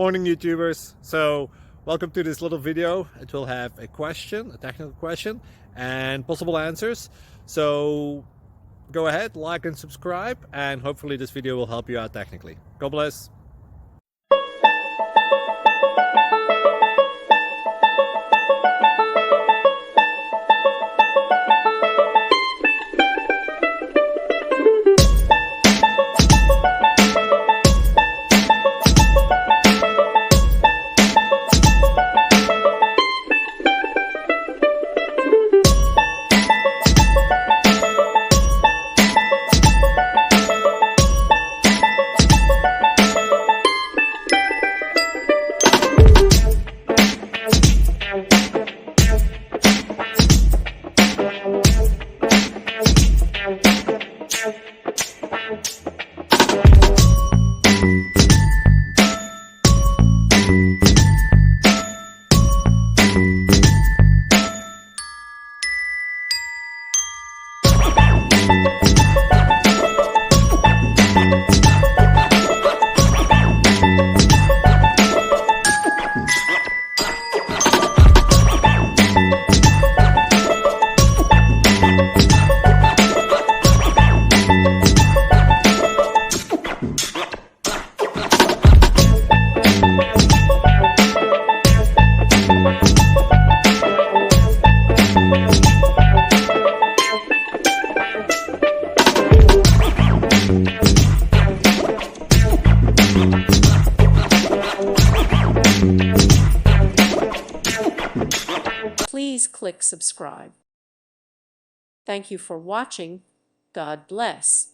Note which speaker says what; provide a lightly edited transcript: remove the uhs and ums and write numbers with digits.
Speaker 1: Morning, YouTubers. So welcome to this little video. It will have a question, a technical question, and possible answers. So go ahead, like and subscribe, and hopefully this video will help you out technically. God bless.
Speaker 2: Please click subscribe. Thank you for watching. God bless.